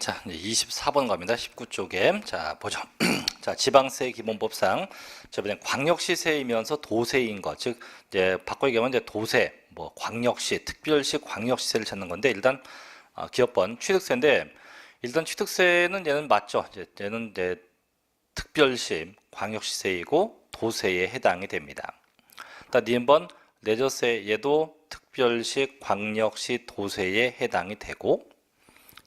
자, 이제 24번 갑니다. 19쪽에. 자, 보죠. 자, 지방세 기본법상 저번에 광역시세이면서 도세인 것, 즉 이제 바꿔 얘기하면 이제 도세, 뭐 광역시, 특별시, 광역시세를 찾는 건데 일단 기업번 취득세인데 일단 취득세는 얘는 맞죠. 얘는 이제 특별시, 광역시세이고 도세에 해당이 됩니다. 일단 니은번 레저세 얘도 특별시, 광역시, 도세에 해당이 되고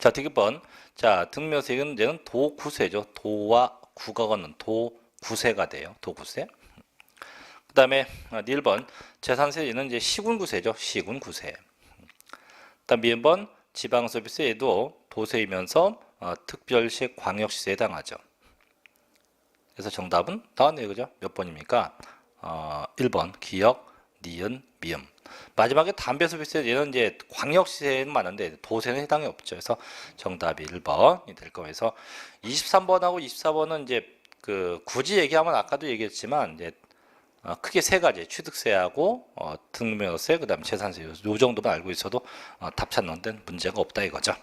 자, 디귿번. 자, 등묘세는 얘는 도구세죠. 도와 구가 걷는 도구세가 돼요. 도구세. 그 다음에 1번 재산세 얘는 이제 시군구세죠. 시군구세. 그 다음 미음번 지방소비세 얘도 도세이면서 특별시 광역시세에 해당하죠. 그래서 정답은 나왔네요. 그죠? 몇 번입니까? 1번 기역, 니은, 미음. 마지막에 담배소비세 얘는 이제 광역시세는 맞는데 도세는 해당이 없죠. 그래서 정답이 1번이 될 거여서 23번하고 24번은 이제 굳이 얘기하면 아까도 얘기했지만 이제 크게 세 가지 취득세하고 등록세 그다음에 재산세 요 정도만 알고 있어도 답 찾는 데는 문제가 없다 이거죠.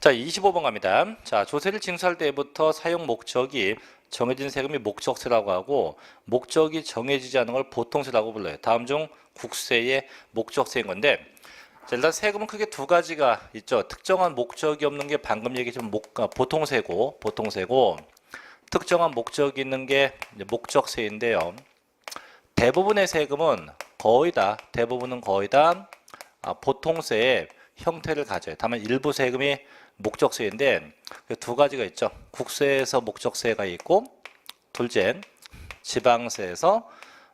자, 25번 갑니다. 자, 조세를 징수할 때부터 사용 목적이 정해진 세금이 목적세라고 하고 목적이 정해지지 않은 걸 보통세라고 불러요. 다음 중 국세의 목적세인 건데 자, 일단 세금은 크게 두 가지가 있죠. 특정한 목적이 없는 게 방금 얘기했지만 보통세고 특정한 목적이 있는 게 목적세인데요. 대부분의 세금은 대부분은 거의 다 보통세의 형태를 가져요. 다만 일부 세금이 목적세인데 두 가지가 있죠. 국세에서 목적세가 있고 둘째 지방세에서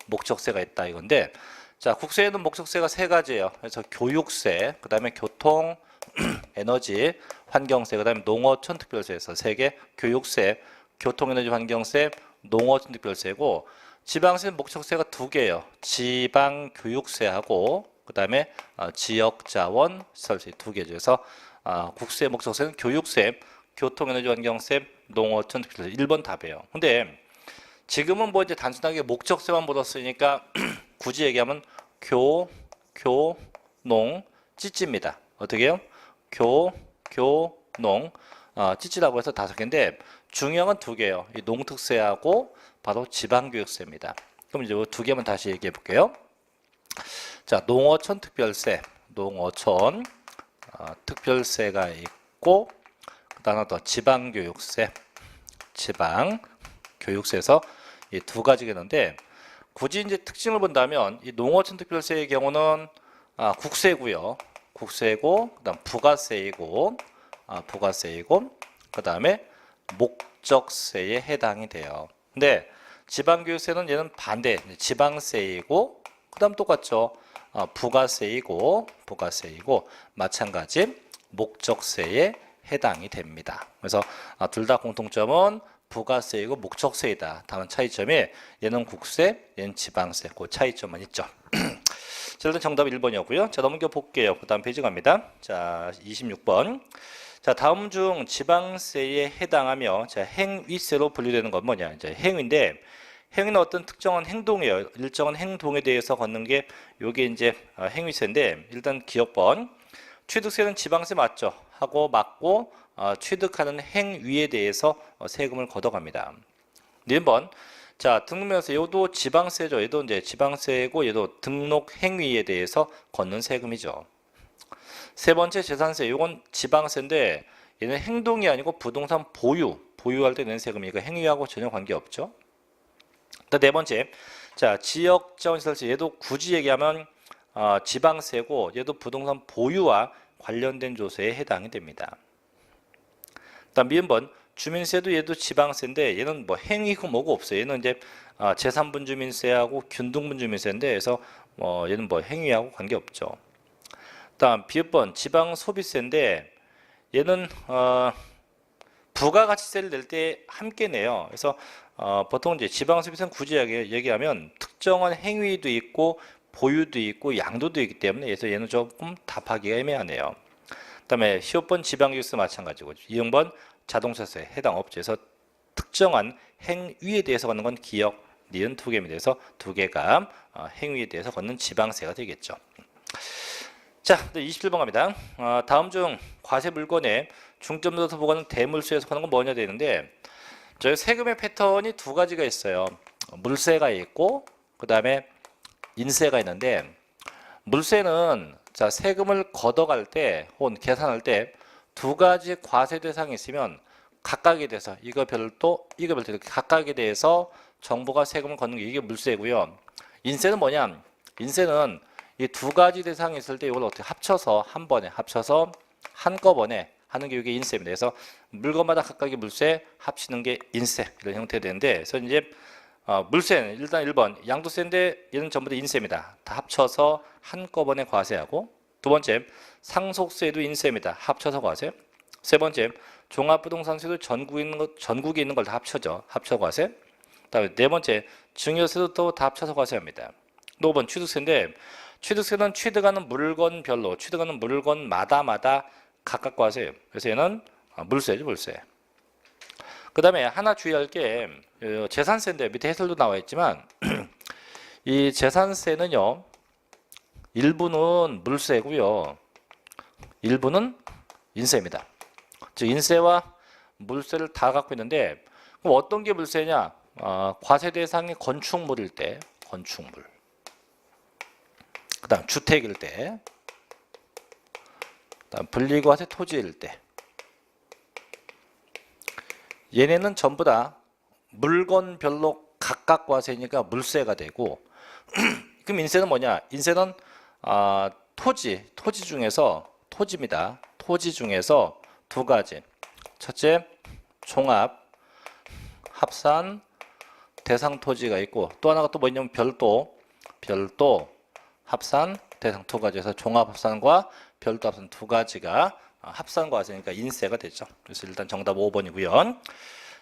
목적세가 있다 이건데 자, 국세에는 목적세가 세 가지예요. 그래서 교육세, 그다음에 교통, 에너지, 환경세, 그다음에 농어촌 특별세에서 세 개, 교육세, 교통, 에너지, 환경세, 농어촌 특별세고 지방세는 목적세가 두 개예요. 지방 교육세하고 그다음에 지역자원 시설세 두 개죠. 그래서 국세 목적세는 교육세, 교통, 에너지, 환경세, 농어촌 특별세 1번 답이에요. 근데 지금은 뭐 이제 단순하게 목적세만 묻었으니까 굳이 얘기하면 농, 찌찌입니다. 어떻게 해요? 농, 찌찌라고 해서 5개인데 중요한 건 2개예요. 이 농특세하고 바로 지방교육세입니다. 그럼 이제 두 개만 다시 얘기해 볼게요. 자, 농어촌 특별세, 특별세가 있고 그다음 하나 더 지방교육세, 지방교육세에서 이 두 가지가 있는데 굳이 이제 특징을 본다면 이 농어촌 특별세의 경우는 국세고요. 국세고 그다음 부가세이고 그다음에 목적세에 해당이 돼요. 근데 지방교육세는 얘는 반대 지방세이고 그다음 똑같죠. 부가세이고 마찬가지 목적세에 해당이 됩니다. 그래서 둘 다 공통점은 부가세이고 목적세이다. 다만 차이점이 얘는 국세, 얘는 지방세. 그 차이점만 있죠. 자, 일단 정답 1번이었고요. 자, 넘겨 볼게요. 그 다음 페이지 갑니다. 자, 26번. 자, 다음 중 지방세에 해당하며 자, 행위세로 분류되는 건 뭐냐? 이제 행위인데 행위는 어떤 특정한 행동이에요. 일정한 행동에 대해서 걷는 게 요게 이제 행위세인데 일단 기업번 취득세는 지방세 맞죠? 하고 맞고 취득하는 행위에 대해서 세금을 걷어갑니다. 1번 자, 등록명세 얘도 지방세죠. 얘도 이제 지방세고 얘도 등록 행위에 대해서 걷는 세금이죠. 세 번째 재산세 요건 지방세인데 얘는 행동이 아니고 부동산 보유할 때 내는 세금이니까 행위하고 전혀 관계없죠. 네 번째 자, 지역자원시설세 얘도 굳이 얘기하면 지방세고 얘도 부동산 보유와 관련된 조세에 해당이 됩니다. 다음 미음번 주민세도 얘도 지방세인데 얘는 뭐 행위고 뭐고 없어요. 얘는 이제 제3분 주민세하고 균등분 주민세인데 그래서 얘는 뭐 행위하고 관계없죠. 다음 비읍번 지방소비세인데 얘는 부가가치세를 낼 때 함께 내요. 그래서 보통 이제 지방소비세는 굳이 얘기하면 특정한 행위도 있고 보유도 있고 양도도 있기 때문에 그래서 얘는 조금 답하기가 애매하네요. 그다음에 15번 지방교육세 마찬가지고 2번 자동차세 해당 없죠. 그래서 특정한 행위에 대해서 걷는 건 기역, 니은 2개입니다. 그래서 2개가 행위에 대해서 걷는 지방세가 되겠죠. 자, 27번 갑니다. 다음 중 과세 물건의 중점 둬서 보고는 대물세에 속하는 건 뭐냐 되는데, 저희 세금의 패턴이 두 가지가 있어요. 물세가 있고 그 다음에 인세가 있는데, 물세는 자 세금을 걷어갈 때 혹은 계산할 때 두 가지 과세 대상이 있으면 각각에 대해서 이거 별도 이렇게 각각에 대해서 정부가 세금을 걷는 게 이게 물세고요. 인세는 뭐냐? 인세는 이 두 가지 대상이 있을 때 이걸 어떻게 합쳐서 한 번에 합쳐서 한꺼번에 하는 게 이게 인세입니다. 그래서 물건마다 각각의 물세 합치는 게 인세 이런 형태 되는데, 그래서 이제 물세는 일단 1번 양도세인데 얘는 전부 다 인세입니다. 다 합쳐서 한꺼번에 과세하고, 두 번째 상속세도 인세입니다. 합쳐서 과세. 세 번째 종합부동산세도 전국에 있는 걸 다 합쳐 과세. 그다음에 네 번째 증여세도 또 다 합쳐서 과세합니다. 또 5번 취득세인데, 취득세는 취득하는 물건별로 취득하는 물건마다 각각 과세예요. 그래서 얘는 물세죠, 물세. 그 다음에 하나 주의할 게 재산세인데 밑에 해설도 나와 있지만 이 재산세는요 일부는 물세고요 일부는 인세입니다. 즉 인세와 물세를 다 갖고 있는데, 그럼 어떤 게 물세냐? 과세 대상이 건축물일 때 건축물, 그 다음 주택일 때, 그 다음 분리과세 토지일 때, 얘네는 전부 다 물건별로 각각 과세니까 물세가 되고, 그럼 인세는 뭐냐? 인세는 토지 중에서 토지입니다. 토지 중에서 두 가지. 첫째 종합 합산 대상 토지가 있고, 또 하나가 또 뭐냐면 별도 합산 대상 두 가지에서 종합 합산과 별도 합산 두 가지가 합산 과세니까 인세가 되죠. 그래서 일단 정답 5번이고요.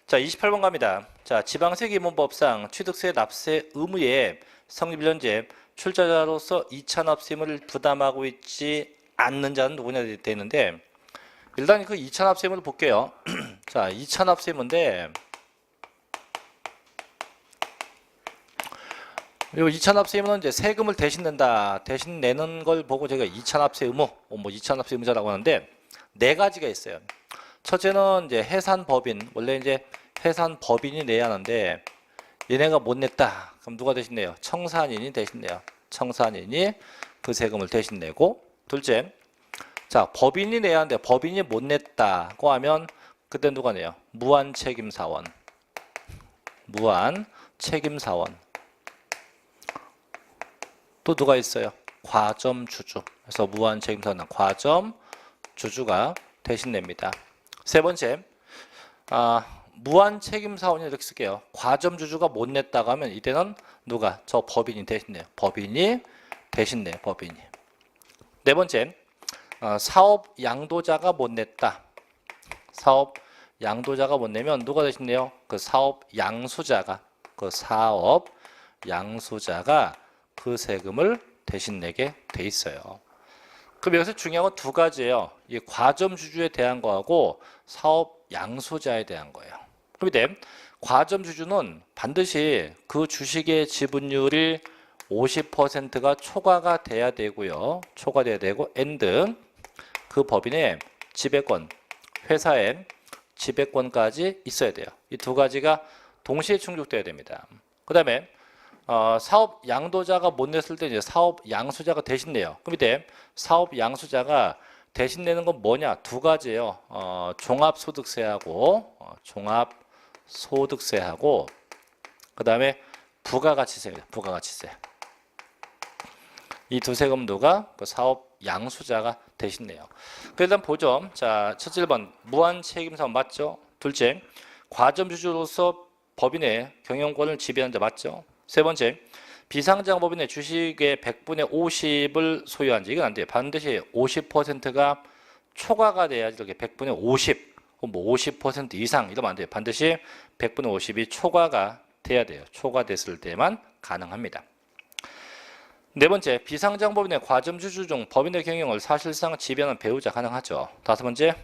자, 28번 갑니다. 자, 지방세 기본법상 취득세 납세 의무에 성립 현재 출자자로서 2차 납세 의무를 부담하고 있지 않는 자는 누구냐 되는데, 일단 그 2차 납세 의무를 볼게요. 자, 2차 납세 의무인데, 이 2차 납세 의무는 이제 세금을 대신 낸다, 대신 내는 걸 보고 제가 2차 납세 의무, 2차 납세 의무자라고 하는데, 네 가지가 있어요. 첫째는 이제 해산법인, 원래 이제 해산법인이 내야 하는데 얘네가 못 냈다. 그럼 누가 대신 내요? 청산인이 대신 내요. 청산인이 그 세금을 대신 내고, 둘째, 자 법인이 내야 하는데 법인이 못 냈다고 하면 그때 누가 내요? 무한책임사원. 무한책임사원. 또 누가 있어요? 과점주주. 그래서 무한책임사원, 과점주주가 대신 냅니다. 세 번째, 무한책임사원이 이렇게 쓸게요. 과점주주가 못 냈다고 하면 이때는 누가? 저 법인이 대신 내요. 법인이 대신 내요. 법인이. 네 번째, 사업 양도자가 못 냈다. 사업 양도자가 못 내면 누가 대신 내요? 그 사업 양수자가 그 세금을 대신 내게 돼 있어요. 그럼 여기서 중요한 건 두 가지예요. 이 과점주주에 대한 거하고 사업 양수자에 대한 거예요. 그럼 이때 과점주주는 반드시 그 주식의 지분율이 50%가 초과가 돼야 되고요. 초과돼야 되고, and 그 법인의 지배권, 회사의 지배권까지 있어야 돼요. 이 두 가지가 동시에 충족돼야 됩니다. 그 다음에 사업 양도자가 못 냈을 때 이제 사업 양수자가 대신 내요. 그럼 이때 사업 양수자가 대신 내는 건 뭐냐? 두 가지예요. 종합소득세하고 그 다음에 부가가치세입니다. 부가가치세. 이 두 세금 누가? 그 사업 양수자가 대신 내요. 일단 보죠. 자, 첫째 1번 무한책임사원 맞죠? 둘째, 과점주주로서 법인의 경영권을 지배하는 자 맞죠? 세 번째, 비상장법인의 주식의 100분의 50을 소유한 자. 이건 안 돼요. 반드시 50%가 초과가 돼야지 이렇게 100분의 50, 뭐 50% 이상 이러면 안 돼요. 반드시 100분의 50이 초과가 돼야 돼요. 초과됐을 때만 가능합니다. 네 번째, 비상장법인의 과점주주 중 법인의 경영을 사실상 지배하는 배우자 가능하죠. 다섯 번째,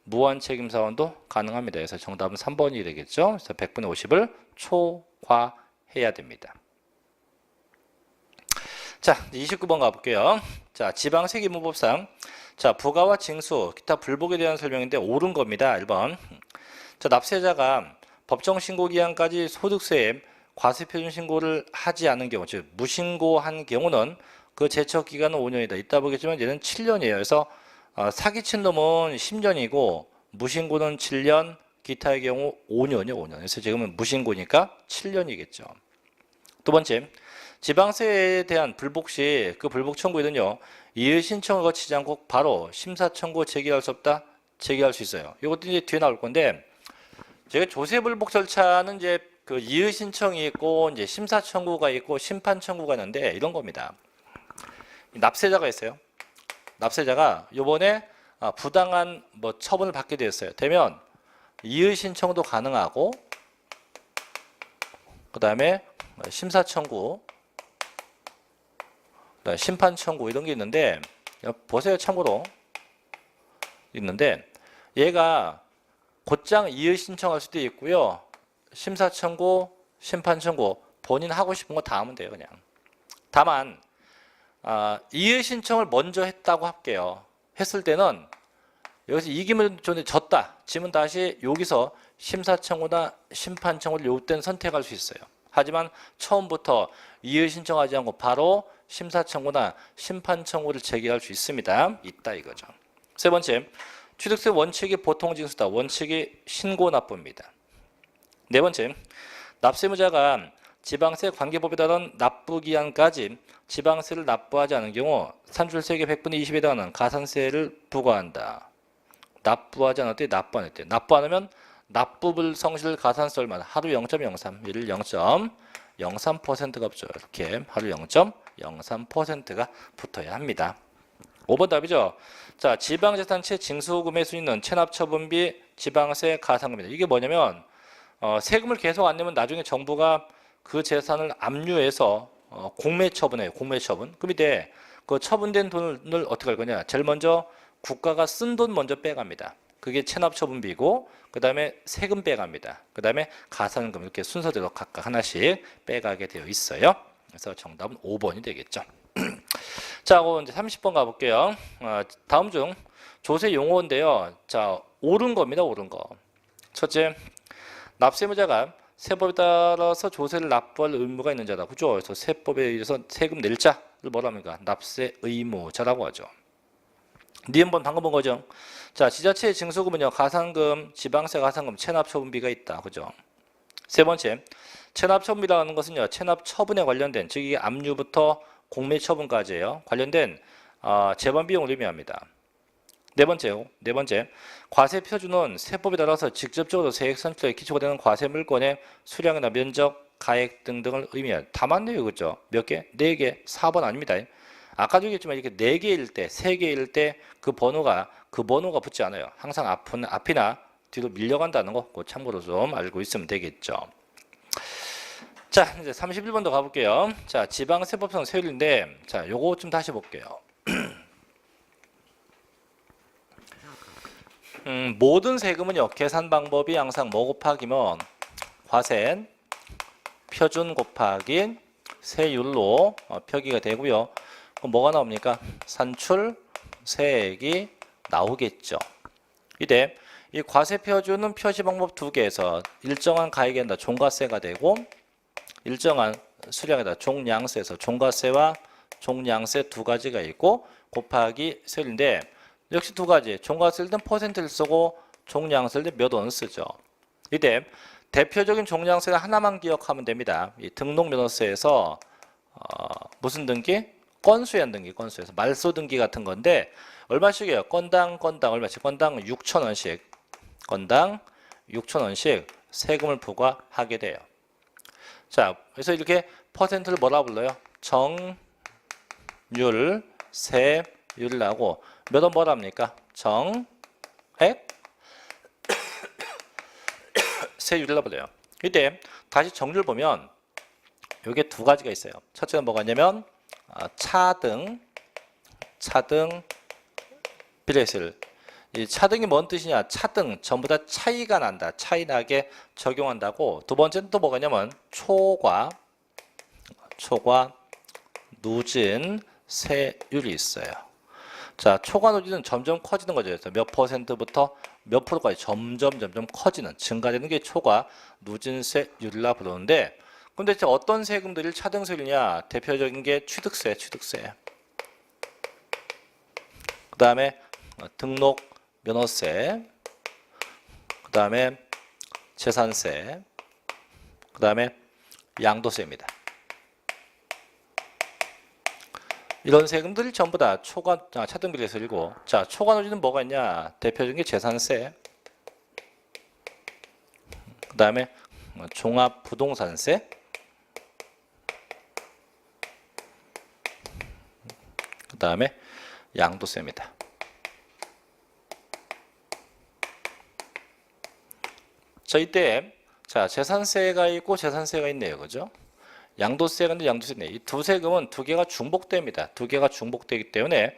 무한책임사원도 가능합니다. 그래서 정답은 3번이 되겠죠. 그래서 100분의 50을 초과해야 됩니다. 자, 29번 가볼게요. 자, 지방세기문법상 자, 부가와 징수, 기타 불복에 대한 설명인데 옳은 겁니다. 1번. 자, 납세자가 법정 신고 기한까지 소득세에 과세표준 신고를 하지 않은 경우, 즉 무신고한 경우는 그 제척 기간은 5년이다. 이따 보겠지만 얘는 7년이에요. 그래서 사기친 놈은 10년이고 무신고는 7년, 기타의 경우 5년이요. 5년. 그래서 지금은 무신고니까 7년이겠죠. 두 번째, 지방세에 대한 불복 시 그 불복 청구에는요, 이의 신청을 거치지 않고 바로 심사 청구 제기할 수 없다. 제기할 수 있어요. 이것도 이제 뒤에 나올 건데, 제가 조세 불복 절차는 이제 그 이의 신청이 있고 이제 심사 청구가 있고 심판 청구가 있는데 이런 겁니다. 납세자가 있어요. 납세자가 요번에 부당한 뭐 처분을 받게 되었어요. 되면 이의 신청도 가능하고 그다음에 심사 청구, 심판 청구 이런 게 있는데 보세요. 참고로 있는데 얘가 곧장 이의 신청할 수도 있고요. 심사 청구, 심판 청구 본인 하고 싶은 거 다 하면 돼요. 그냥. 다만 이의 신청을 먼저 했다고 할게요. 했을 때는 여기서 이기면 졌다. 지면 다시 여기서 심사 청구나 심판 청구를 요때는 선택할 수 있어요. 하지만 처음부터 이의 신청하지 않고 바로 심사 청구나 심판 청구를 제기할 수 있습니다. 있다 이거죠. 세 번째, 취득세 원칙이 보통 징수다. 원칙이 신고 납부입니다. 네 번째, 납세무자가 지방세 관계법에 따른 납부기한까지 지방세를 납부하지 않은 경우 산출세계 100분의 20에 해당하는 가산세를 부과한다. 납부하지 않을 때 납부 안 했대. 납부 안 하면 납부불성실 가산세 얼마나? 하루 0.03, 일일 0.03%가 붙죠. 이렇게 하루 0.03%가 붙어야 합니다. 5번 답이죠. 자, 지방재산채 징수금의 순위는 체납처분비, 지방세, 가산금입니다. 이게 뭐냐면 세금을 계속 안 내면 나중에 정부가 그 재산을 압류해서 공매처분해요. 공매처분. 그 밑에 그 처분된 돈을 어떻게 할 거냐? 제일 먼저 국가가 쓴 돈 먼저 빼갑니다. 그게 체납처분비고 그 다음에 세금 빼갑니다. 그 다음에 가산금 이렇게 순서대로 각각 하나씩 빼가게 되어 있어요. 그래서 정답은 5번이 되겠죠. 자, 이제 30번 가볼게요. 다음 중 조세 용어인데요. 자, 옳은 겁니다. 옳은 거. 첫째, 납세무자가 세법에 따라서 조세를 납부할 의무가 있는 자다. 그죠? 그래서 세법에 의해서 세금 낼 자를 뭐라 합니까? 납세 의무자라고 하죠. 니은번 방금 본 거죠. 자, 지자체의 징수금은요, 가산금, 지방세 가산금, 체납처분비가 있다. 그죠? 세 번째, 체납처분비라는 것은요, 체납처분에 관련된, 즉 이게 압류부터 공매처분까지예요. 관련된 재반 비용을 의미합니다. 네 번째, 과세 표준은 세법에 따라서 직접적으로 세액 산출에 기초가 되는 과세 물건의 수량이나 면적, 가액 등등을 의미해요. 다 맞네요, 그죠? 몇 개? 4개, 4번 아닙니다. 아까도 얘기했지만 이렇게 4개일 때, 3개일 때 그 번호가 붙지 않아요. 항상 앞이나 뒤로 밀려간다는 거 꼭 참고로 좀 알고 있으면 되겠죠. 자, 이제 31번도 가볼게요. 자, 지방세법상 세율인데, 자, 요거 좀 다시 볼게요. 모든 세금은요, 계산 방법이 항상 뭐 곱하기면 과세 표준 곱하기 세율로 표기가 되고요. 그럼 뭐가 나옵니까? 산출 세액이 나오겠죠. 이때 이 과세 표준은 표시 방법 2개에서 일정한 가액에 한다 종가세가 되고 일정한 수량에다 종량세에서 종가세와 종량세 2가지가 있고 곱하기 세율인데 역시 2가지 종가세일 땐 퍼센트를 쓰고 종량세일 땐 몇 원 쓰죠. 이때 대표적인 종량세는 하나만 기억하면 됩니다. 이 등록면허세에서 무슨 등기? 건수연 등기, 건수에서 말소 등기 같은 건데 얼마씩이에요? 건당 얼마씩? 건당 6,000원씩, 건당 6,000원씩 세금을 부과하게 돼요. 자, 그래서 이렇게 퍼센트를 뭐라 불러요? 정률, 세율을 하고 몇 원 뭐라 합니까? 정액, 세율이라고 불러요. 이때 다시 정률 보면 이게 2가지가 있어요. 첫째는 뭐가 있냐면 차등 비례세율. 이 차등이 뭔 뜻이냐? 차등 전부 다 차이가 난다. 차이 나게 적용한다고. 두 번째는 또 뭐가 있냐면 초과 누진 세율이 있어요. 자, 초과 누진은 점점 커지는 거죠. 그래서 몇 퍼센트부터 몇 프로까지 점점 커지는, 증가되는 게 초과 누진세율이라 부르는데, 근데 어떤 세금들이 차등세율이냐? 대표적인 게 취득세. 그 다음에 등록 면허세, 그 다음에 재산세, 그 다음에 양도세입니다. 이런 세금들이 전부 다 차등비례세율이고, 자, 초과 누진은 뭐가 있냐? 대표적인 게 재산세, 그 다음에 종합부동산세, 그 다음에 양도세입니다. 자, 이때 재산세가 있고 재산세가 있네요. 그죠? 양도세가 있는데 양도세 있네. 이 두 세금은 두 개가 중복됩니다. 두 개가 중복되기 때문에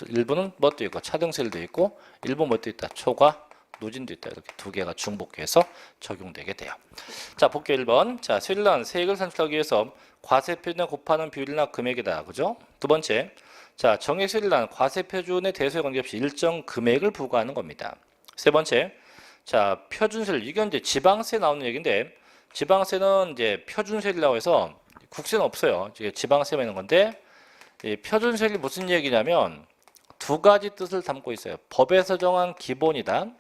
일부는 뭣도 있고 차등세율도 있고, 일부 뭣도 있다. 초과 누진도 있다. 이렇게 두 개가 중복해서 적용되게 돼요. 자, 볼게요. 1번. 자, 세율란 세액을 산출하기 위해서 과세 표준에 곱하는 비율이나 금액이다. 그죠? 두 번째. 자, 정액세율란 과세 표준에 대소에 관계없이 일정 금액을 부과하는 겁니다. 세 번째. 자, 표준세율. 이건 이제 지방세 나오는 얘기인데, 지방세는 이제 표준세율이라고 해서 국세는 없어요. 지방세만 있는 건데, 이 표준세율이 무슨 얘기냐면 두 가지 뜻을 담고 있어요. 법에서 정한 기본이다.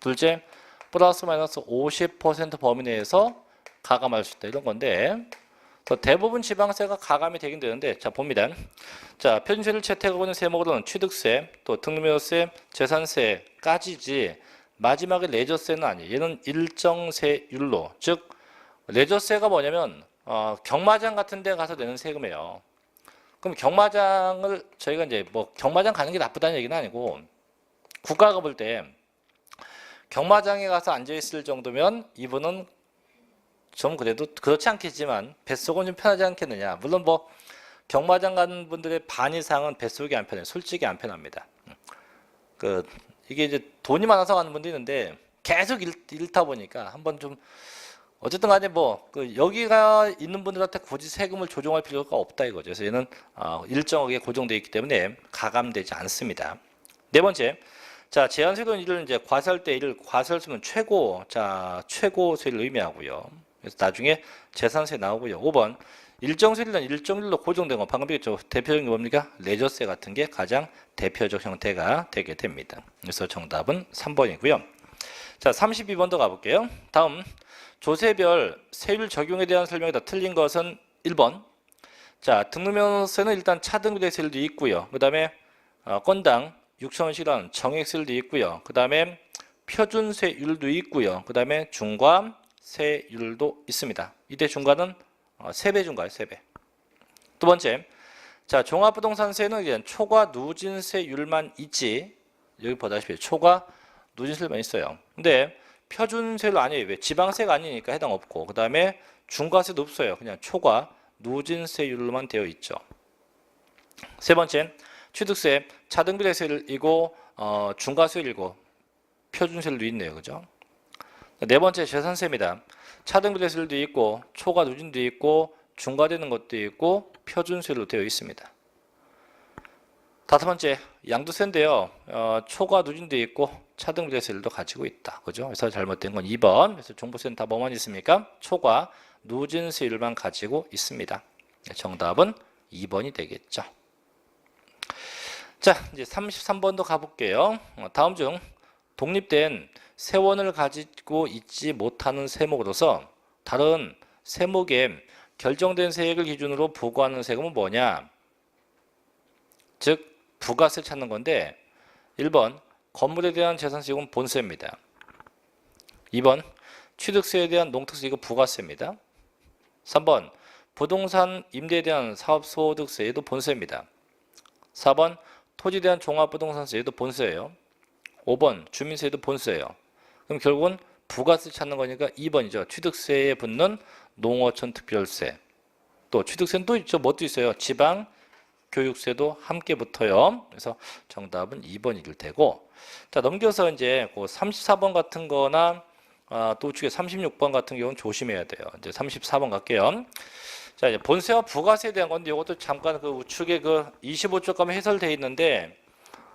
둘째, 플러스 마이너스 50% 범위 내에서 가감할 수 있다. 이런 건데, 대부분 지방세가 가감이 되긴 되는데, 자, 봅니다. 자, 표준세를 채택하고 있는 세목으로는 취득세, 또 등록면허세, 재산세까지지, 마지막에 레저세는 아니에요. 얘는 일정세율로, 즉 레저세가 뭐냐면 경마장 같은 데 가서 내는 세금이에요. 그럼 경마장을 저희가 이제 뭐 경마장 가는 게 나쁘다는 얘기는 아니고, 국가가 볼 때 경마장에 가서 앉아 있을 정도면 이분은 좀 그래도 그렇지 않겠지만 뱃속은 좀 편하지 않겠느냐. 물론 뭐 경마장 가는 분들의 반 이상은 뱃속이 안 편해요. 솔직히 안 편합니다. 이게 이제 돈이 많아서 가는 분도 있는데 계속 잃다 보니까 한번 좀 어쨌든 간에 여기가 있는 분들한테 굳이 세금을 조정할 필요가 없다 이거죠. 그래서 얘는 일정하게 고정되어 있기 때문에 가감되지 않습니다. 네 번째. 자, 제한세율은 이를 이제 과세할 때 이를 과세할 수 있는 최고세를 의미하고요. 그래서 나중에 재산세 나오고요. 5번. 일정세율은 일정률로 고정된 거 방금 얘기했죠. 대표적인 게 뭡니까? 레저세 같은 게 가장 대표적 형태가 되게 됩니다. 그래서 정답은 3번이고요. 자, 32번도 가볼게요. 다음 조세별 세율 적용에 대한 설명이 다 틀린 것은 1번. 자, 등록면허세는 일단 차등비례세율도 있고요. 그 다음에 건당 6,000원씩이라는 정액세율도 있고요. 그 다음에 표준세율도 있고요. 그 다음에 중과세율도 있습니다. 이때 중과는 3배 중과예요. 3배. 두 번째. 자, 종합부동산세는 이제 초과 누진세율만 있지. 여기 보다시피 초과 누진세율만 있어요. 근데 표준세율 아니에요. 왜? 지방세가 아니니까 해당 없고, 그 다음에 중과세도 없어요. 그냥 초과 누진세율로만 되어 있죠. 세 번째, 취득세 차등비례세율이고 중과세율이고 표준세율도 있네요. 그죠? 네 번째, 재산세입니다. 차등비례세율도 있고 초과 누진도 있고 중과되는 것도 있고 표준세율로 되어 있습니다. 다섯 번째, 양도세인데요. 초과 누진도 있고 차등비례세율도 가지고 있다. 그죠? 그래서 잘못된 건 2번. 그래서 종부세는 다 뭐만 있습니까? 초과 누진세율만 가지고 있습니다. 정답은 2번이 되겠죠. 자, 이제 33번도 가볼게요. 다음 중 독립된 세원을 가지고 있지 못하는 세목으로서 다른 세목에 결정된 세액을 기준으로 부과하는 세금은 뭐냐? 즉 부가세 찾는 건데, 1번 건물에 대한 재산세액은 본세입니다. 2번 취득세에 대한 농특세액은 부가세입니다. 3번 부동산 임대에 대한 사업소득세에도 본세입니다. 4번 토지에 대한 종합부동산세에도 본세예요. 5번 주민세에도 본세예요. 그럼 결국은 부가세 찾는 거니까 2번이죠. 취득세에 붙는 농어촌 특별세. 또 취득세는 또 있죠. 뭣도 있어요. 지방 교육세도 함께 붙어요. 그래서 정답은 2번일 테고. 자, 넘겨서 이제 34번 같은 거나 또 우측에 36번 같은 경우는 조심해야 돼요. 이제 34번 갈게요. 자, 이제 본세와 부가세에 대한 건데 이것도 잠깐 그 우측에 그 25쪽 가면 해설되어 있는데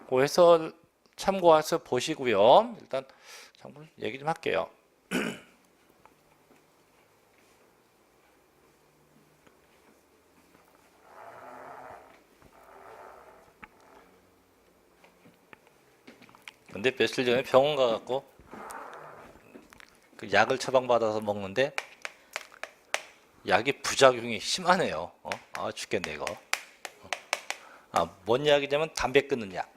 그 해설 참고해서 보시고요. 일단 잠깐 얘기 좀 할게요. 근데 며칠 전에 병원 가갖고 그 약을 처방받아서 먹는데 약이 부작용이 심하네요. 아 죽겠네 이거. 뭔 약이냐면 담배 끊는 약.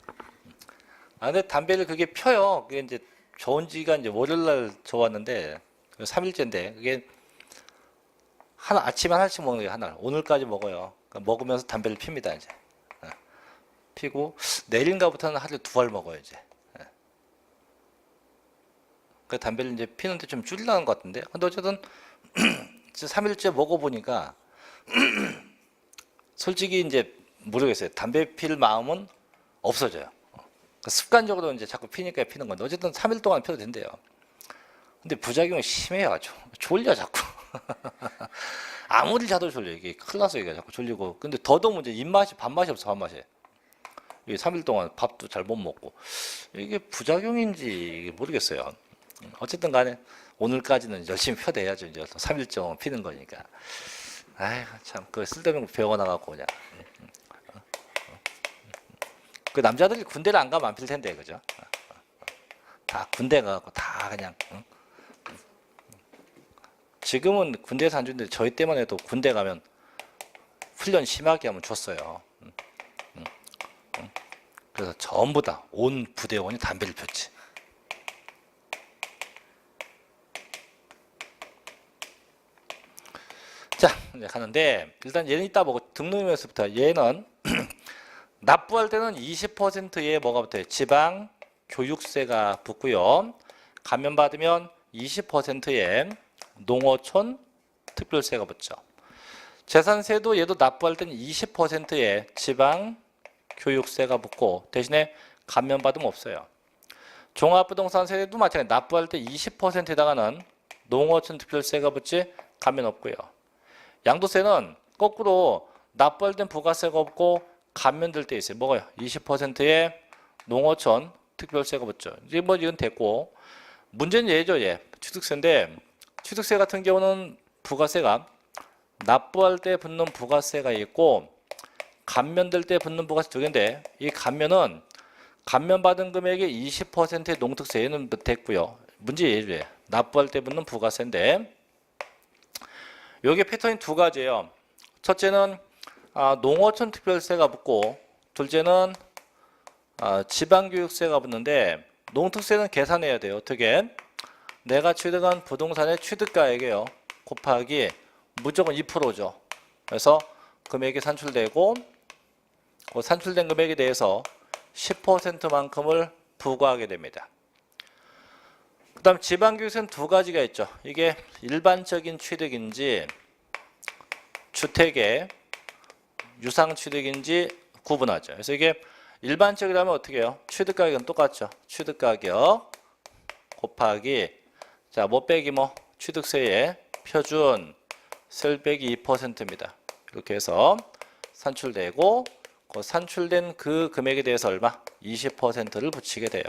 근데 담배를 그게 펴요. 그게 이제 좋은 지가 이제 월요일날 좋았는데 3일째인데 그게 아침에 하나씩 먹는 게 하나. 오늘까지 먹어요. 그러니까 먹으면서 담배를 핍니다 이제. 피고 내일인가부터는 하루에 2알 먹어요 이제. 그 담배를 이제 피는데 좀 줄이려는 것 같은데. 근데 어쨌든 3일째 먹어보니까 솔직히 이제 모르겠어요. 담배 필 마음은 없어져요. 그러니까 습관적으로 이제 자꾸 피니까 피는 건데 어쨌든 3일 동안 펴도 된대요. 근데 부작용이 심해요 아주. 졸려 자꾸. 아무리 자도 졸려. 이게 큰일 났어 이게 자꾸 졸리고. 근데 더더욱 문제 입맛이 밥맛이 없어 밥맛이. 이게 3일 동안 밥도 잘 못 먹고. 이게 부작용인지 모르겠어요. 어쨌든 간에 오늘까지는 열심히 펴대야죠. 이제 3일 정도 피는 거니까. 아이고 참 그 쓸데없는 병원 나가고 그냥. 그 남자들이 군대를 안 가면 안 필 텐데 그죠? 다 군대 가고 다 그냥. 지금은 군대에서 안 주는데 저희 때만 해도 군대 가면 훈련 심하게 하면 줬어요. 그래서 전부 다 온 부대원이 담배를 폈지. 자, 이제 가는데 일단 얘는 이따 보고 등록명에서부터 얘는 납부할 때는 20%의 뭐가 붙어요? 지방 교육세가 붙고요. 감면받으면 20%의 농어촌 특별세가 붙죠. 재산세도 얘도 납부할 때는 20%의 지방 교육세가 붙고 대신에 감면받으면 없어요. 종합부동산세도 마찬가지 납부할 때 20%에다가는 농어촌 특별세가 붙지 감면 없고요. 양도세는 거꾸로 납부할 땐 부가세가 없고 감면될 때 있어요. 뭐가요? 20%의 농어촌 특별세가 붙죠. 이제 뭐 이건 됐고 문제는 얘죠. 얘 취득세인데 취득세 같은 경우는 부가세가 납부할 때 붙는 부가세가 있고 감면될 때 붙는 부가세 두 개인데 이 감면은 감면받은 금액의 20%의 농특세는 됐고요. 문제 얘죠. 납부할 때 붙는 부가세인데 여기 패턴이 두 가지예요. 첫째는 농어촌 특별세가 붙고 둘째는 지방교육세가 붙는데 농특세는 계산해야 돼요. 어떻게? 내가 취득한 부동산의 취득가액이에요. 곱하기 무조건 2%죠. 그래서 금액이 산출되고 그 산출된 금액에 대해서 10%만큼을 부과하게 됩니다. 그 다음 지방교육세는 두 가지가 있죠. 이게 일반적인 취득인지 주택의 유상취득인지 구분하죠. 그래서 이게 일반적이라면 어떻게 해요? 취득가격은 똑같죠. 취득가격 곱하기 자, 뭐 빼기 뭐 취득세의 표준 세율 빼기 2%입니다. 이렇게 해서 산출되고 그 산출된 그 금액에 대해서 얼마? 20%를 붙이게 돼요.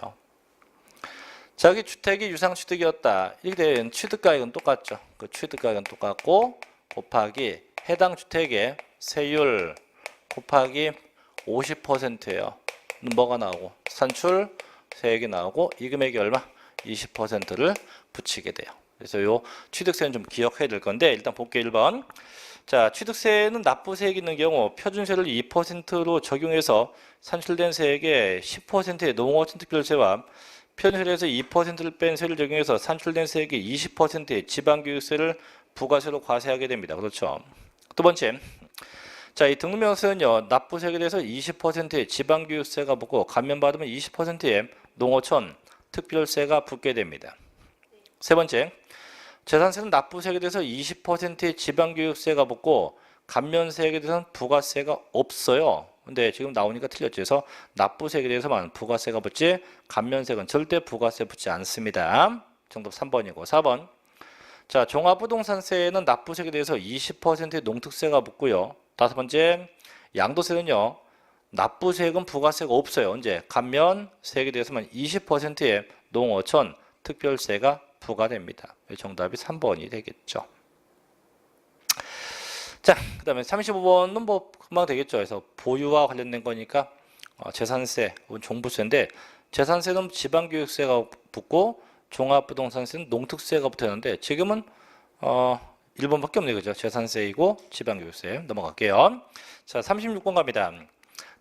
자기 주택이 유상취득이었다. 이렇게 되면 취득가액은 똑같죠. 그 취득가액은 똑같고 곱하기 해당 주택의 세율 곱하기 50%예요. 뭐가 나오고 산출 세액이 나오고 이 금액이 얼마? 20%를 붙이게 돼요. 그래서 요 취득세는 좀 기억해야 될 건데 일단 볼게요. 1번. 자, 취득세는 납부세액이 있는 경우 표준세를 2%로 적용해서 산출된 세액의 10%의 농어촌 특별세와 표준세에서 2%를 뺀 세를 적용해서 산출된 세액의 20%의 지방교육세를 부가세로 과세하게 됩니다. 그렇죠. 두 번째. 자, 이 등록명세는요, 납부세액에 대해서 20%의 지방교육세가 붙고 감면받으면 20%의 농어촌 특별세가 붙게 됩니다. 세 번째. 재산세는 납부세액에 대해서 20%의 지방교육세가 붙고 감면세액에 대해서는 부가세가 없어요. 근데 지금 나오니까 틀렸죠. 그래서 납부세액에 대해서만 부가세가 붙지 감면세액은 절대 부가세 붙지 않습니다. 정답 3번이고 4번. 자, 종합부동산세는 납부세에 대해서 20%의 농특세가 붙고요. 다섯 번째, 양도세는요. 납부세금 부가세가 없어요. 언제? 감면세액에 대해서만 20%의 농어촌 특별세가 부과됩니다. 정답이 3번이 되겠죠. 자, 그 다음에 35번은 뭐 금방 되겠죠. 그래서 보유와 관련된 거니까 재산세, 종부세인데 재산세는 지방교육세가 붙고 종합부동산세는 농특세가 붙었는데 지금은 1번밖에 없네요. 그죠? 재산세이고 지방교육세. 넘어갈게요. 자, 36번 갑니다.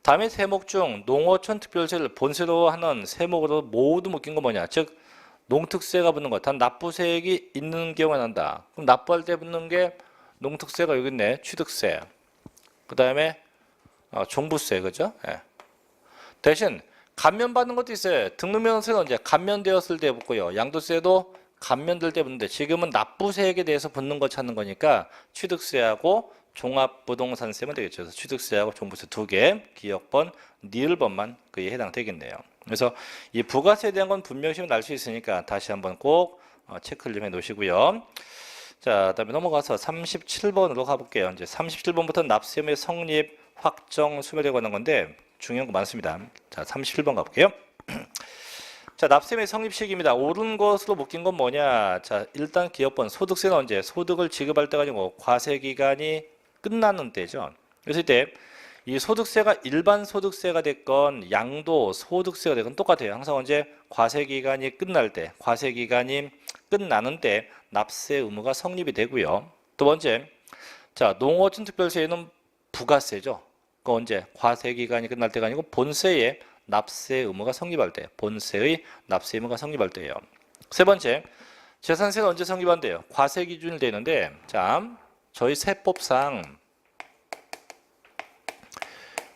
다음의 세목 중 농어촌 특별세를 본세로 하는 세목으로 모두 묶인 거 뭐냐? 즉 농특세가 붙는 것. 단 납부세액이 있는 경우가 난다. 그럼 납부할 때 붙는 게 농특세가 여기 있네. 취득세. 그 다음에 종부세. 그죠? 예. 대신 감면받는 것도 있어요. 등록면세는 언제? 감면되었을 때 붙고요. 양도세도 감면될 때 붙는데 지금은 납부세액에 대해서 붙는 거 찾는 거니까 취득세하고 종합부동산세만 되겠죠. 그래서 취득세하고 종부세 두 개, 기억번, 니을번만 그에 해당되겠네요. 그래서 이 부가세에 대한 건 분명히 날 수 있으니까 다시 한번 꼭 체크를 좀 해 놓으시고요. 자, 그다음에 넘어가서 37번으로 가볼게요. 이제 37번부터 납세의 성립, 확정, 소멸에 관한 건데 중요한 거 많습니다. 자, 37번 가볼게요. 자, 납세의 성립 시기입니다. 옳은 것으로 묶인 건 뭐냐? 자, 일단 기업번 소득세는 언제? 소득을 지급할 때가 아니고 과세 기간이 끝나는 때죠. 그래서 이때 이 소득세가 일반 소득세가 됐건 양도 소득세가 됐건 똑같아요. 항상 언제? 과세 기간이 끝날 때, 과세 기간이 끝나는 때 납세 의무가 성립이 되고요. 두 번째, 자, 농어촌 특별세는 부가세죠. 그 언제? 과세 기간이 끝날 때가 아니고 본세의 납세 의무가 성립할 때, 본세의 납세 의무가 성립할 때예요. 세 번째, 재산세는 언제 성립한대요? 과세 기준이 되는데, 자, 저희 세법상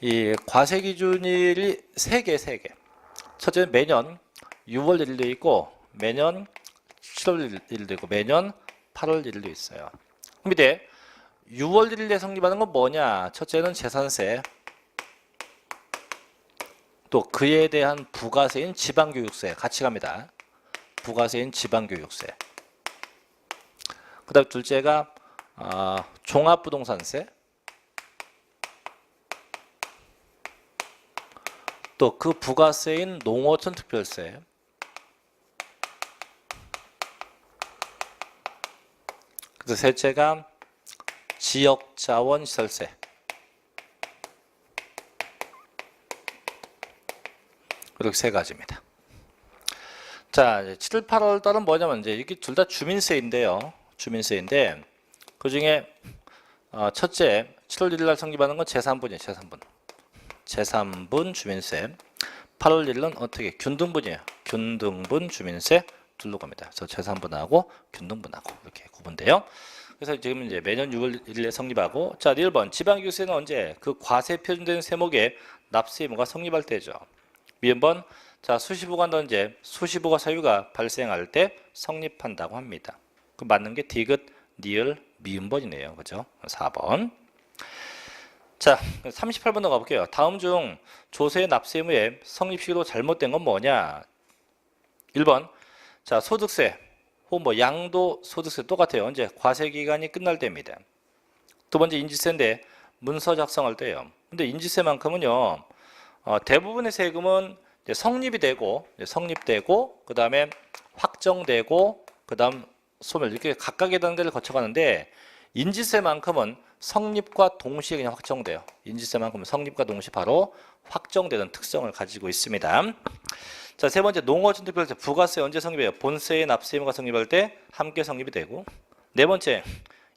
이 과세 기준일이 세 개. 첫째는 매년 6월 1일도 있고, 매년 7월 1일도 있고, 매년 8월 1일도 있어요. 그럼 이때 6월 1일에 성립하는 건 뭐냐? 첫째는 재산세, 또 그에 대한 부가세인 지방교육세 같이 갑니다. 부가세인 지방교육세. 그 다음 둘째가 종합부동산세, 또 그 부가세인 농어촌 특별세, 그래서 셋째가 지역자원시설세. 이렇게 세 가지입니다. 자, 7, 8월 달은 뭐냐면 이제 이게 둘 다 주민세인데요. 주민세인데 그 중에 첫째 7월 1일 날 성립하는 건 제3분이에요. 제3분 주민세. 8월 1일은 어떻게? 균등분이에요. 균등분 주민세 둘로 갑니다. 그래서 제3분하고 균등분하고 이렇게 구분돼요. 그래서 지금 이제 매년 6월 1일에 성립하고, 자, 1번 지방교육세는 언제? 그 과세 표준된 세목에 납세 의무가 성립할 때죠. 미음번, 자, 수시부가 언제? 수시부가 사유가 발생할 때 성립한다고 합니다. 그 맞는 게 디귿, 니을, 미음번이네요. 그죠? 4번. 자, 38번 넘어가볼게요. 다음 중 조세 납세 의무의 성립 시기로 잘못된 건 뭐냐? 1번, 자, 소득세 혹은 뭐 양도 소득세 똑같아요. 언제? 과세 기간이 끝날 때입니다. 두 번째 인지세인데 문서 작성할 때예요. 근데 인지세만큼은요, 대부분의 세금은 이제 성립되고 그 다음에 확정되고 그 다음 소멸 이렇게 각각의 단계를 거쳐가는데 인지세만큼은 성립과 동시에 그냥 확정돼요. 인지세만큼은 성립과 동시에 바로 확정되는 특성을 가지고 있습니다. 자, 세 번째 농어촌 특별세 부가세 언제 성립해요? 본세의 납세 의무가 성립할 때 함께 성립이 되고, 네 번째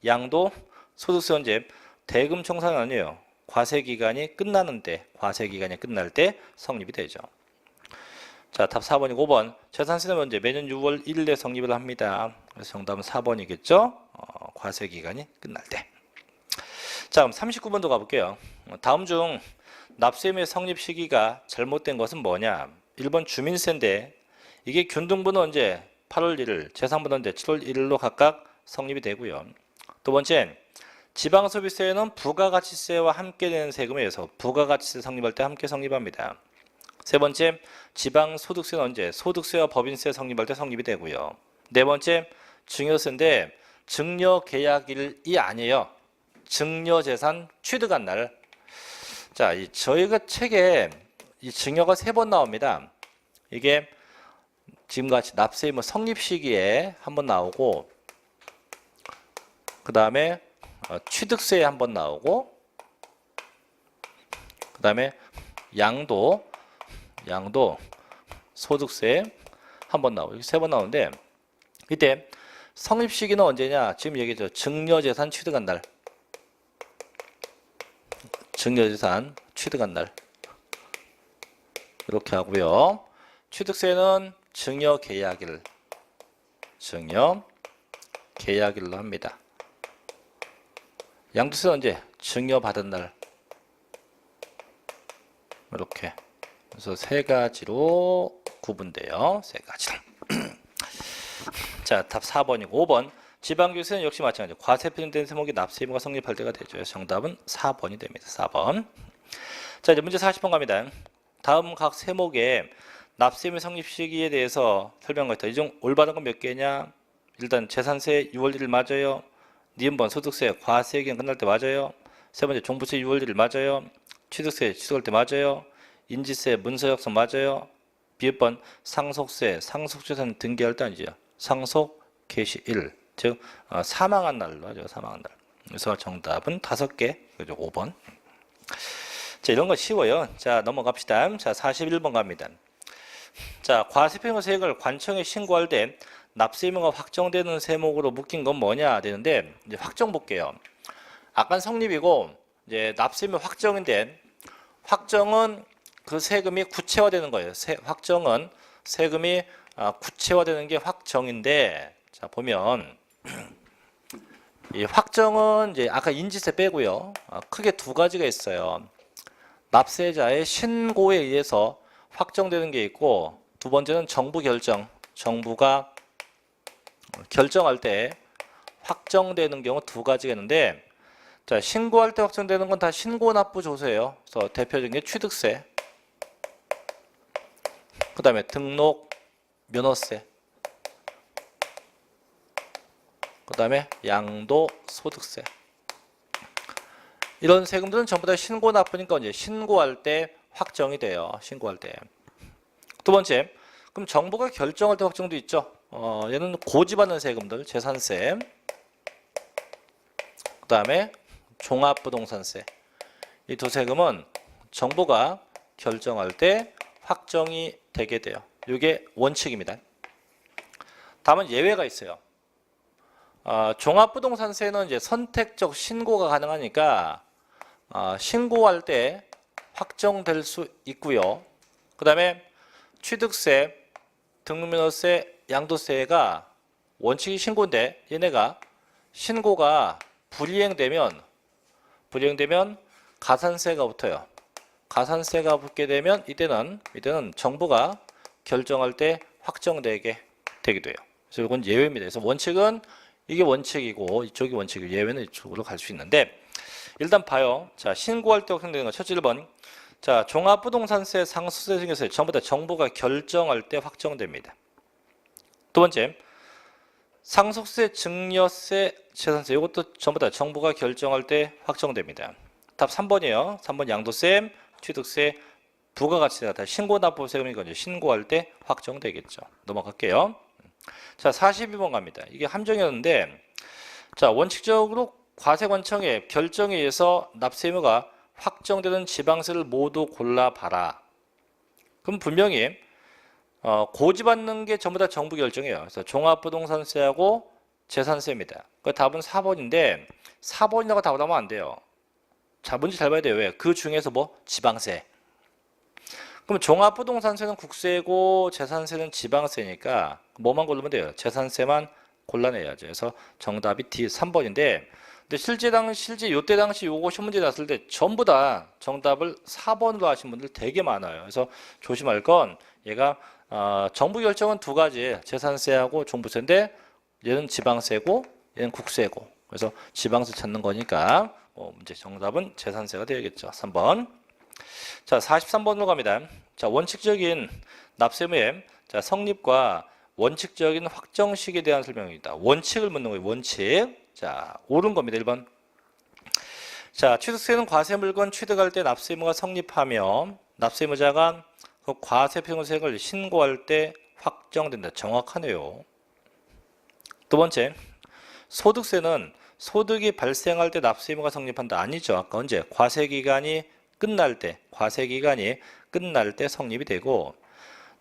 양도 소득세 언제? 대금 청산은 아니에요. 과세 기간이 끝나는데, 과세 기간이 끝날 때 성립이 되죠. 자, 답 4번이고 5번 재산세는 언제? 매년 6월 1일에 성립을 합니다. 그래서 정답은 4번이겠죠. 과세 기간이 끝날 때. 자, 그럼 39번도 가볼게요. 다음 중 납세 의무의 성립 시기가 잘못된 것은 뭐냐? 1번 주민세인데 이게 균등분은 언제? 8월 1일, 제3분은 언제? 7월 1일로 각각 성립이 되고요. 두 번째, 지방소비세는 부가가치세와 함께 내는 세금에 의해서 부가가치세 성립할 때 함께 성립합니다. 세 번째, 지방소득세는 언제? 소득세와 법인세 성립할 때 성립이 되고요. 네 번째, 증여세인데 증여계약일이 아니에요. 증여재산 취득한 날. 자, 저희가 책에 이 증여가 3번 나옵니다. 이게 지금같이 납세의무 성립 시기에 한번 나오고, 그 다음에 취득세에 한번 나오고, 그 다음에 양도 소득세 한번 나오고, 이렇게 3번 나오는데, 이때 성립 시기는 언제냐? 지금 얘기했죠. 증여재산 취득한 날. 증여재산 취득한 날. 이렇게 하고요. 취득세는 증여계약일. 증여계약일로 합니다. 양도세는 언제? 증여받은 날. 이렇게. 그래서 3가지로 구분돼요. 3가지로. 자, 답 4번이고 5번. 지방교세는 역시 마찬가지로 과세 표준된 세목이 납세 의무가 성립할 때가 되죠. 정답은 4번이 됩니다. 4번. 자, 이제 문제 40번 갑니다. 다음 각 세목의 납세 의무 성립 시기에 대해서 설명하고 있다. 이 중 올바른 건 몇 개냐? 일단 재산세 6월 1일 맞아요. 니은번 소득세 과세 기간 끝날 때 맞아요. 세 번째 종부세 6월 1일 맞아요. 취득세 취득할 때 맞아요. 인지세 문서역서 맞아요. 비읍번 상속세 상속재산 등기할 때 아니죠. 상속 개시일, 즉 사망한 날로 하죠. 사망한 날. 그래서 정답은 5개. 그죠? 5번. 자, 이런 거 쉬워요. 자, 넘어갑시다. 자, 41번 갑니다. 자, 과세표준 세액을 관청에 신고할 때 납세 의무가 확정되는 세목으로 묶인 건 뭐냐 되는데, 이제 확정 볼게요. 아까 성립이고 이제 납세 의무 확정인데, 확정은 그 세금이 구체화되는 거예요. 확정은 세금이 구체화되는 게 확정인데, 자, 보면 이 확정은 이제 아까 인지세 빼고요. 크게 2가지가 있어요. 납세자의 신고에 의해서 확정되는 게 있고, 두 번째는 정부 결정. 정부가 결정할 때 확정되는 경우 2가지가 있는데, 자, 신고할 때 확정되는 건 다 신고납부조세예요. 그래서 대표적인 게 취득세, 그 다음에 등록 면허세, 그 다음에 양도소득세. 이런 세금들은 전부 다 신고납부니까 이제 신고할 때 확정이 돼요. 신고할 때. 두 번째, 그럼 정부가 결정할 때 확정도 있죠. 얘는 고지받는 세금들, 재산세, 그 다음에 종합부동산세. 이 2 세금은 정부가 결정할 때 확정이 되게 돼요. 이게 원칙입니다. 다음은 예외가 있어요. 종합부동산세는 이제 선택적 신고가 가능하니까 신고할 때 확정될 수 있고요. 그 다음에 취득세, 등록면허세, 양도세가 원칙이 신고인데, 얘네가 신고가 불이행되면 가산세가 붙어요. 가산세가 붙게 되면 이때는 정부가 결정할 때 확정되게 되기도 해요. 그래서 이건 예외입니다. 그래서 원칙은 이게 원칙이고 이쪽이 원칙이고, 예외는 이쪽으로 갈 수 있는데, 일단 봐요. 자, 신고할 때 확정되는 거 첫째 1번. 자, 종합부동산세, 상속세, 증여세 전부 다 정부가 결정할 때 확정됩니다. 두 번째, 상속세, 증여세, 재산세 이것도 전부 다 정부가 결정할 때 확정됩니다. 답 3번이에요. 3번 양도세, 취득세, 부가가치세가 다 신고납부 세금이니까 이제 신고할 때 확정되겠죠. 넘어갈게요. 자, 42번 갑니다. 이게 함정이었는데, 자, 원칙적으로 과세관청의 결정에 의해서 납세 의무가 확정되는 지방세를 모두 골라봐라. 그럼 분명히 고지받는 게 전부 다 정부 결정이에요. 그래서 종합부동산세하고 재산세입니다. 그 답은 4번인데 4번이라고 답을 하면 안 돼요. 자, 문제 잘 봐야 돼요. 왜? 그 중에서 뭐? 지방세. 그럼 종합부동산세는 국세고 재산세는 지방세니까 뭐만 고르면 돼요? 재산세만 골라내야죠. 그래서 정답이 D 3번인데, 근데 실제 요때 당시 요거 시험문제 났을 때 전부 다 정답을 4번으로 하신 분들 되게 많아요. 그래서 조심할 건, 얘가 정부 결정은 2가지, 재산세하고 종부세인데 얘는 지방세고 얘는 국세고, 그래서 지방세 찾는 거니까 문제 정답은 재산세가 되겠죠. 3번. 자, 43번으로 갑니다. 자, 원칙적인 납세의무의 성립과 원칙적인 확정식에 대한 설명입니다. 원칙을 묻는 거예요. 원칙. 자, 옳은 겁니다. 1번. 자, 취득세는 과세 물건 취득할 때 납세 의무가 성립하며 납세 의무자가 그 과세 표준세액을 신고할 때 확정된다. 정확하네요. 두 번째, 소득세는 소득이 발생할 때 납세 의무가 성립한다. 아니죠. 아까 언제? 과세 기간이 끝날 때 성립이 되고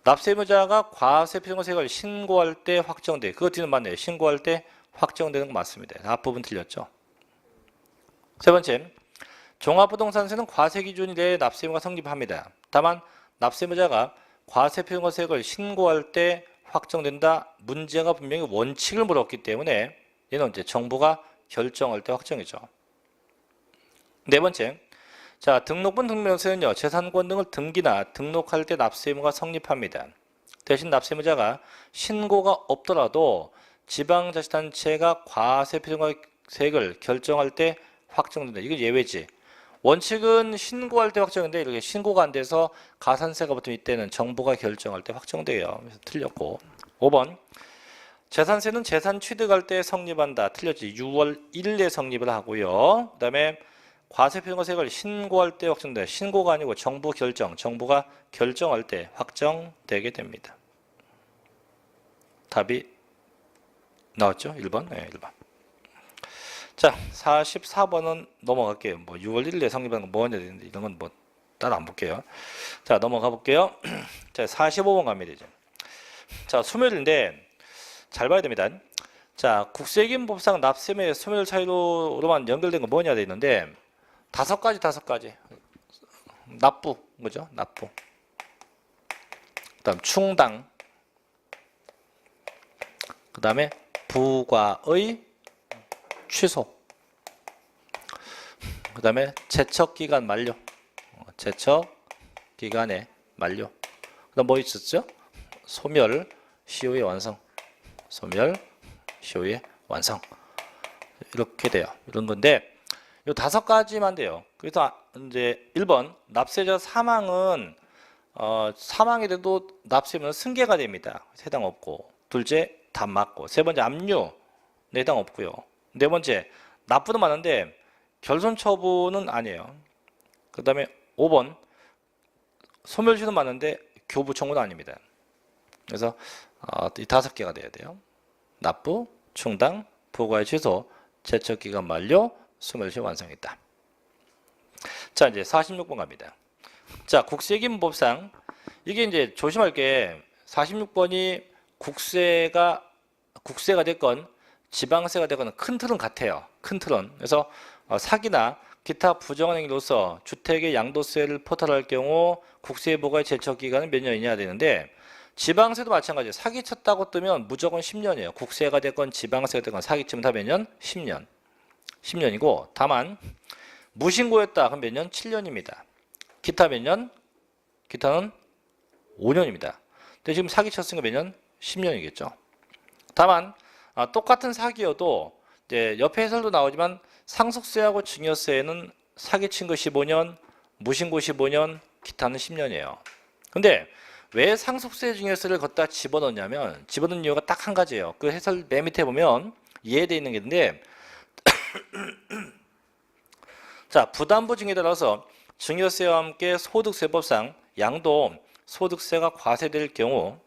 납세 의무자가 과세 표준세액을 신고할 때 확정돼. 그거 뒤는 맞네요. 신고할 때 확정되는 거 맞습니다. 앞부분 틀렸죠. 세 번째, 종합부동산세는 과세 기준이 내에 납세 의무가 성립합니다. 다만 납세 의무자가 과세 표준세액을 신고할 때 확정된다. 문제가 분명히 원칙을 물었기 때문에 얘는 이제 정부가 결정할 때 확정이죠. 네 번째, 자, 등록분 등록세는요, 재산권 등을 등기나 등록할 때 납세 의무가 성립합니다. 대신 납세 의무자가 신고가 없더라도 지방자치단체가 과세 표준세액을 결정할 때 확정된다. 이건 예외지. 원칙은 신고할 때 확정인데 이렇게 신고가 안 돼서 가산세가 붙으면 이때는 정부가 결정할 때 확정돼요. 그래서 틀렸고. 5번. 재산세는 재산 취득할 때 성립한다. 틀렸지. 6월 1일에 성립을 하고요. 그 다음에 과세 표준세액을 신고할 때 확정돼. 신고가 아니고 정부가 결정할 때 확정되게 됩니다. 답이 나왔죠? 1번? 네, 1번. 자, 44번은 넘어갈게요. 뭐 6월 1일에 성립하는 건 뭐냐 되는데 이런 건 뭐 따로 안 볼게요. 자, 넘어가 볼게요. 자, 45번 갑니다, 이제. 자, 소멸인데 잘 봐야 됩니다. 자, 국세기본법상 납세의 소멸 차이로만 연결된 건 뭐냐 돼 있는데 다섯 가지. 납부, 그죠? 납부. 그다음 충당. 그다음에 부과의 취소. 그다음에 제척기간 만료. 제척기간의 만료. 그다음 뭐 있었죠? 소멸 시효의 완성. 소멸 시효의 완성. 이렇게 돼요. 이런 건데 이 다섯 가지만 돼요. 그래서 이제 1번 납세자 사망은 사망이 돼도 납세면 승계가 됩니다. 해당 없고. 둘째 답 맞고. 세 번째 압류 해당 없고요. 네 번째 납부도 많은데 결손 처분은 아니에요. 그 다음에 5번 소멸시효도 많은데 교부 청구도 아닙니다. 그래서 이 다섯 개가 돼야 돼요. 납부, 충당, 부과의 취소, 제척기간 만료, 소멸시효 완성했다. 자, 이제 46번 갑니다. 자, 국세기본법상 이게 이제 조심할 게 46번이 국세가 됐건 지방세가 되거나 큰 틀은 같아요. 큰 틀은. 그래서 사기나 기타 부정한 행위로서 주택의 양도세를 포탈할 경우 국세부과의 제척기간은 몇 년이냐 되는데 지방세도 마찬가지예요. 사기쳤다고 뜨면 무조건 10년이에요. 국세가 됐건 지방세가 됐건 사기치면 다 몇 년? 10년. 10년이고 다만 무신고였다. 그럼 몇 년? 7년입니다. 기타 몇 년? 기타는 5년입니다. 근데 지금 사기쳤으니까 몇 년? 10년이겠죠. 다만 똑같은 사기여도 이제 옆에 해설도 나오지만 상속세하고 증여세는 사기친 거 15년, 무신고 15년, 기타는 10년이에요. 근데 왜 상속세 증여세를 걷다 집어넣냐면 집어넣는 이유가 딱 한 가지예요. 그 해설 맨 밑에 보면 이해되어 있는 게 있는데 자, 부담부 증여에 따라서 증여세와 함께 소득세법상 양도 소득세가 과세될 경우는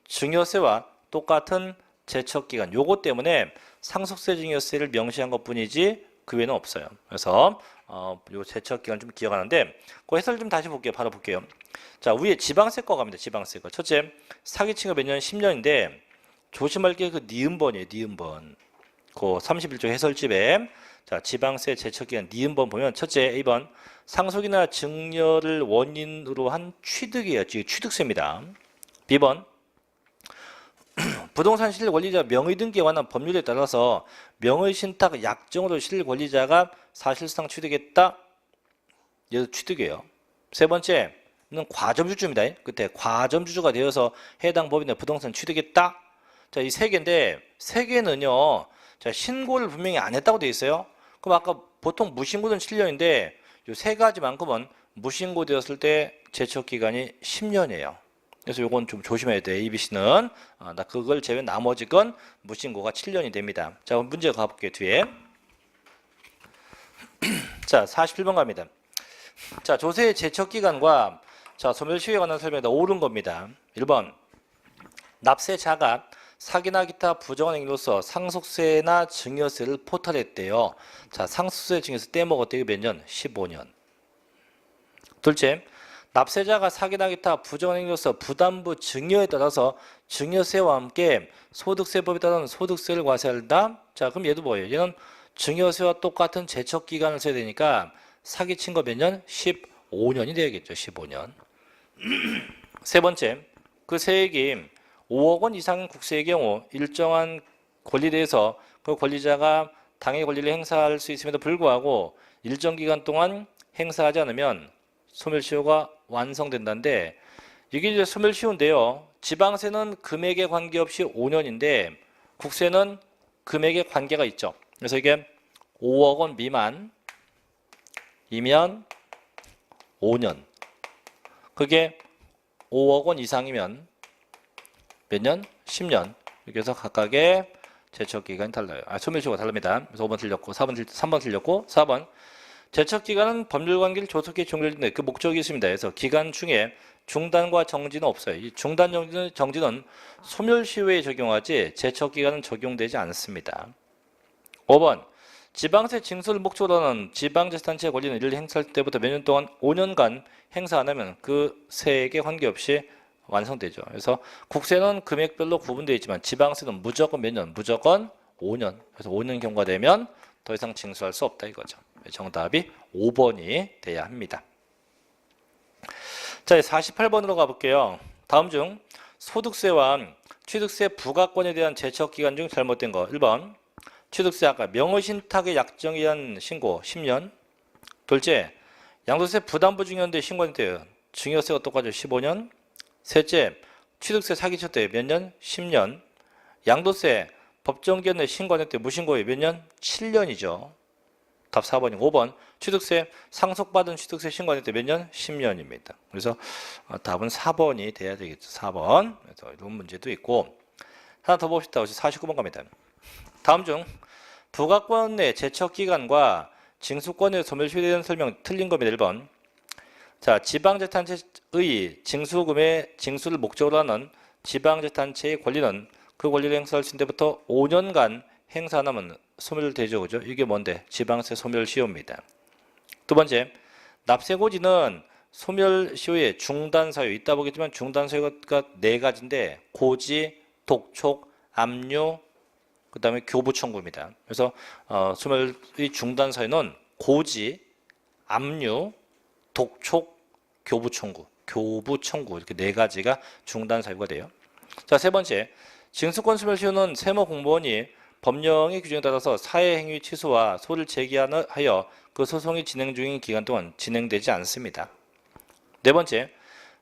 증여세와 똑같은 제척기간 요거 때문에 상속세 증여세를 명시한 것뿐이지 그 외에는 없어요. 그래서 요 제척기간 좀 기억하는데 그 해설 좀 다시 볼게요. 바로 볼게요. 자, 위에 지방세 거 갑니다. 지방세 거. 첫째, 사기친 거 몇 년? 10년인데 조심할 게 그 니은번이에요. 니은번. 그 31조 해설집에 자, 지방세 제척기간 니은번 보면 첫째 A번 상속이나 증여를 원인으로 한 취득이에요. 취득세입니다. B번 부동산 실질 권리자 명의 등기에 관한 법률에 따라서 명의 신탁 약정으로 실질 권리자가 사실상 취득했다. 얘도 취득이에요. 세 번째는 과점주주입니다. 그때 과점주주가 되어서 해당 법인의 부동산 취득했다. 자, 이 세 개인데 세 개는요. 자, 신고를 분명히 안 했다고 되어 있어요. 그럼 아까 보통 무신고는 7년인데 이 세 가지만큼은 무신고 되었을 때 제척 기간이 10년이에요. 그래서 요건 좀 조심해야 돼. ABC는 나 그걸 제외 나머지 건 무신고가 7년이 됩니다. 자, 그럼 문제 가볼게요. 뒤에. 자, 47번 갑니다. 자, 조세의 제척기간과 자, 소멸시효에 관한 설명이 옳은 겁니다. 1번 납세자가 사기나 기타 부정한 행위로서 상속세나 증여세를 포탈했대요. 자, 상속세 증여세 떼먹었대요. 몇 년? 15년. 둘째, 납세자가 사기나 기타 부정한 행위로서 부담부 증여에 따라서 증여세와 함께 소득세법에 따른 소득세를 과세한다. 자, 그럼 얘도 뭐예요? 얘는 증여세와 똑같은 제척기간을 써야 되니까 사기친 거 몇 년? 15년이 되겠죠. 15년. 세 번째, 그 세액이 5억 원 이상 국세의 경우 일정한 권리에 대해서 그 권리자가 당의 권리를 행사할 수 있음에도 불구하고 일정 기간 동안 행사하지 않으면 소멸시효가 완성된다는데 이게 이제 소멸시효인데요. 지방세는 금액에 관계없이 5년인데 국세는 금액에 관계가 있죠. 그래서 이게 5억 원 미만이면 5년. 그게 5억 원 이상이면 몇 년? 10년. 이렇게 해서 각각의 제척기간이 달라요. 소멸시효가 다릅니다. 그래서 5번 틀렸고 3번 틀렸고 4번 제척기간은 법률관계를 조속히 종료되는데 그 목적이 있습니다. 그래서 기간 중에 중단과 정지는 없어요. 이 중단 정지는 소멸시효에 적용하지 제척기간은 적용되지 않습니다. 5번 지방세 징수를 목적으로 하는 지방자치단체의 권리는 이를 행사할 때부터 몇 년 동안 5년간 행사 안 하면 그 세액에 관계없이 완성되죠. 그래서 국세는 금액별로 구분되어 있지만 지방세는 무조건 몇 년? 무조건 5년. 그래서 5년 경과가 되면 더 이상 징수할 수 없다 이거죠. 정답이 5번이 돼야 합니다. 자, 48번으로 가볼게요. 다음 중 소득세와 취득세 부과권에 대한 제척기간 중 잘못된 거 1번 취득세 아까 명의신탁의 약정에 대한 신고 10년. 둘째 양도세 부담부 증여인데 신고할 때 증여세가 똑같죠. 15년. 셋째 취득세 사기쳤대 몇 년? 10년. 양도세 법정기한에 신고할 때 무신고에 몇 년? 7년이죠. 답 4번이고 5번 취득세 상속받은 취득세 신고할 때 몇 년? 10년입니다. 그래서 답은 4번이 돼야 되겠죠. 4번. 그래서 이런 문제도 있고 하나 더 봅시다. 49번 갑니다. 다음 중 부과권 내 제척기간과 징수권의 소멸시효에 대한 설명 틀린 겁니다. 1번 자, 지방자치단체의 징수를 목적으로 하는 지방자치단체의 권리는 그 권리를 행사할 수 있는 데부터 5년간 행사 안 하면 소멸되죠. 그죠? 이게 뭔데? 지방세 소멸시효입니다. 두 번째, 납세고지는 소멸시효의 중단사유 있다 보겠지만 중단사유가 4가지인데 고지, 독촉, 압류, 그 다음에 교부청구입니다. 그래서 소멸의 중단사유는 고지, 압류, 독촉, 교부청구 이렇게 4가지가 중단사유가 돼요. 자, 세 번째, 징수권 소멸시효는 세무공무원이 법령의 규정에 따라서 사회행위 취소와 소를 제기하여 그 소송이 진행 중인 기간 동안 진행되지 않습니다. 네 번째,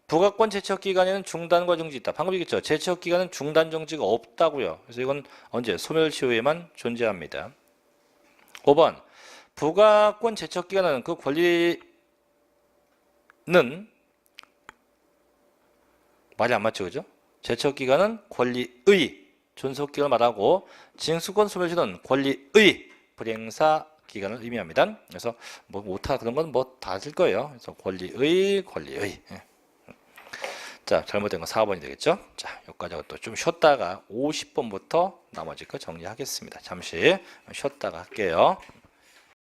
부과권 제척기간에는 중단과 정지 있다. 방금 얘기했죠. 제척기간은 중단 정지가 없다고요. 그래서 이건 언제? 소멸시효에만 존재합니다. 5번, 부과권 제척기간은 그 권리는 말이 안 맞죠. 그죠? 제척기간은 권리의 존속기간을 말하고 징수권 소멸시효는 권리의 불행사 기간을 의미합니다. 그래서 뭐 못하 그런 건 뭐 다 아실 거예요. 그래서 권리의. 자, 잘못된 건 4번이 되겠죠. 자, 여기까지 또 좀 쉬었다가 50번부터 나머지 거 정리하겠습니다. 잠시 쉬었다가 할게요.